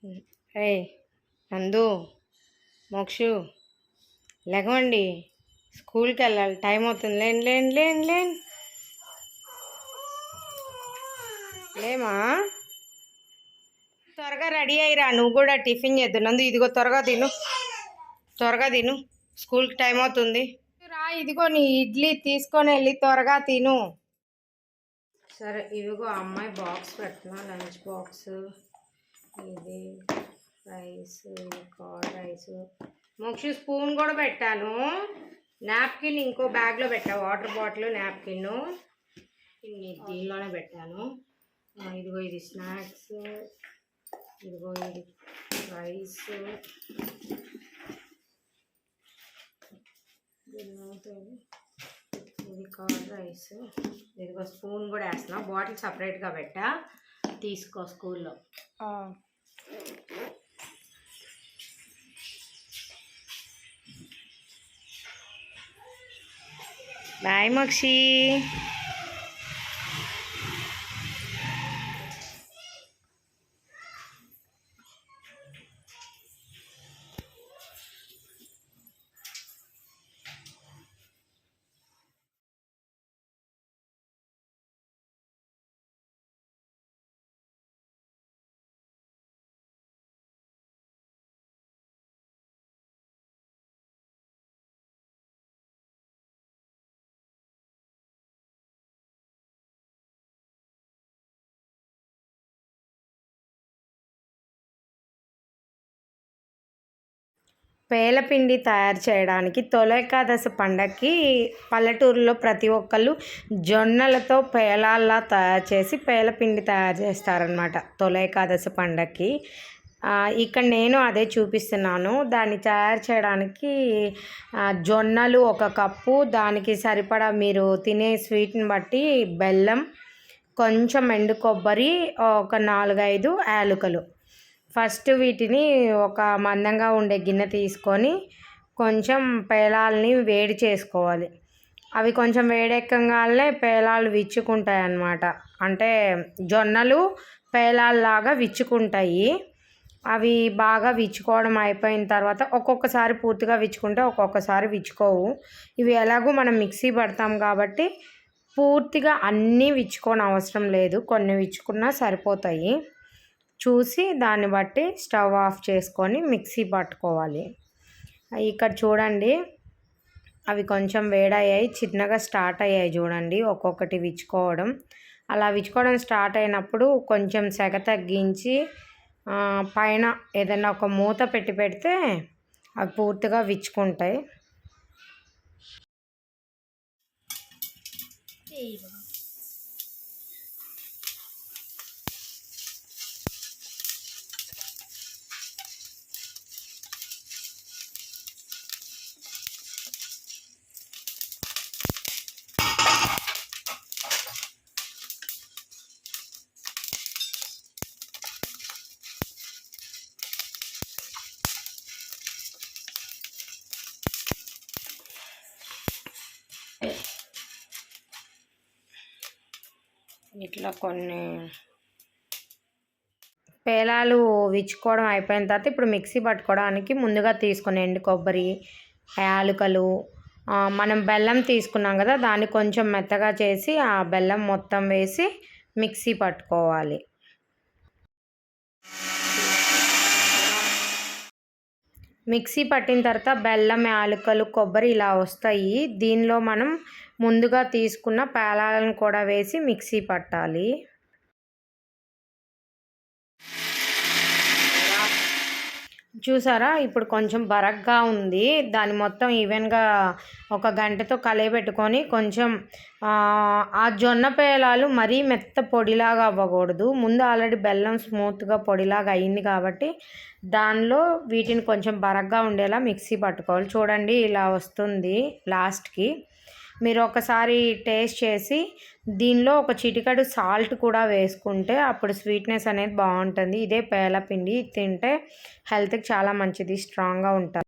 ఏ నందు, మోక్షు, లెగవండి, స్కూల్కి వెళ్ళాలి, టైం అవుతుంది. లేండి లేండి లేండి లేండి లేమా, త్వరగా రెడీ అయ్యిరా. నువ్వు కూడా టిఫిన్ చేద్దు. నందు ఇదిగో త్వరగా తిను, త్వరగా తిను, స్కూల్కి టైం అవుతుంది. రా, ఇదిగో నీ ఇడ్లీ తీసుకొని వెళ్ళి త్వరగా తిను. సరే ఇదిగో అమ్మాయి బాక్స్ పెట్టినా, లంచ్ బాక్స్. ఇది రైస్, ఇది కర్డ్ రైస్. మోక్షి స్పూన్ కూడా పెట్టాను. నాప్కిన్ ఇంకో బ్యాగ్లో పెట్టా, వాటర్ బాటిల్, నాప్కిన్ దీనిలోనే పెట్టాను. ఇదిగో ఇది స్నాక్స్, ఇదిగో ఇది రైస్, ఇది కర్డ్ రైస్. ఇదిగో స్పూన్ కూడా వేస్తున్నా, బాటిల్ సపరేట్గా పెట్టా, తీసుకో స్కూల్లో. బాయ్ మోక్షి. పేలపిండి తయారు చేయడానికి తొలేకాదశి పండగకి పల్లెటూరులో ప్రతి ఒక్కళ్ళు జొన్నలతో పేలాల్లా తయారు చేసి పేలపిండి తయారు చేస్తారనమాట తొలేకాదశి పండగకి. ఇక్కడ నేను అదే చూపిస్తున్నాను. దాన్ని తయారు చేయడానికి జొన్నలు 1 కప్పు, దానికి సరిపడా మీరు తినే స్వీట్ని బట్టి బెల్లం, కొంచెం ఎండు కొబ్బరి, ఒక 4-5 యాలకులు. ఫస్ట్ వీటిని ఒక మందంగా ఉండే గిన్నె తీసుకొని కొంచెం పేలాలని వేడి చేసుకోవాలి. అవి కొంచెం వేడెక్కగానే పేలాలు విచ్చుకుంటాయి అన్నమాట. అంటే జొన్నలు పేలాల్లాగా విచ్చుకుంటాయి. అవి బాగా విచ్చుకోవడం అయిపోయిన తర్వాత ఒక్కొక్కసారి పూర్తిగా విచ్చుకుంటే ఒక్కొక్కసారి విచ్చుకోవు. ఇవి ఎలాగో మనం మిక్సీ పడతాం కాబట్టి పూర్తిగా అన్నీ విచ్చుకోని అవసరం లేదు, కొన్ని విచ్చుకున్నా సరిపోతాయి. చూసి దాన్ని బట్టి స్టవ్ ఆఫ్ చేసుకొని మిక్సీ పట్టుకోవాలి. ఇక్కడ చూడండి, అవి కొంచెం వేడయ్యాయి, చిన్నగా స్టార్ట్ అయ్యాయి చూడండి ఒక్కొక్కటి విచ్చుకోవడం. అలా విచ్చుకోవడం స్టార్ట్ అయినప్పుడు కొంచెం సెగ తగ్గించి పైన ఏదైనా ఒక మూత పెడితే అవి పూర్తిగా విచ్చుకుంటాయి. ఇట్లా కొన్ని పేలాలు విచ్చుకోవడం అయిపోయిన తర్వాత ఇప్పుడు మిక్సీ పట్టుకోవడానికి ముందుగా తీసుకుని ఎండు కొబ్బరి, యాలకులు, మనం బెల్లం తీసుకున్నాం కదా, దాన్ని కొంచెం మెత్తగా చేసి ఆ బెల్లం మొత్తం వేసి మిక్సీ పట్టుకోవాలి. మిక్సీ పట్టిన తర్వాత బెల్లం, యాలకులు, కొబ్బరి ఇలా వస్తాయి. దీనిలో మనం ముందుగా తీసుకున్న పేలాలను కూడా వేసి మిక్సీ పట్టాలి. చూసారా, ఇప్పుడు కొంచెం బరగ్గా ఉంది. దాన్ని మొత్తం ఈవెన్గా ఒక గంటతో కలయబెట్టుకొని కొంచెం ఆ జొన్న పేలాలు మరీ మెత్త పొడిలాగా అవ్వకూడదు. ముందు ఆల్రెడీ బెల్లం స్మూత్గా పొడిలాగా అయింది కాబట్టి దానిలో వీటిని కొంచెం బరగ్గా ఉండేలా మిక్సీ పట్టుకోవాలి. చూడండి ఇలా వస్తుంది లాస్ట్కి. మీరు ఒకసారి టేస్ట్ చేసి దీనిలో ఒక చిటికెడు సాల్ట్ కూడా వేసుకుంటే అప్పుడు స్వీట్నెస్ అనేది బాగుంటుంది. ఇదే పేలపిండి, తింటే హెల్త్కి చాలా మంచిది, స్ట్రాంగ్గా ఉంటుంది.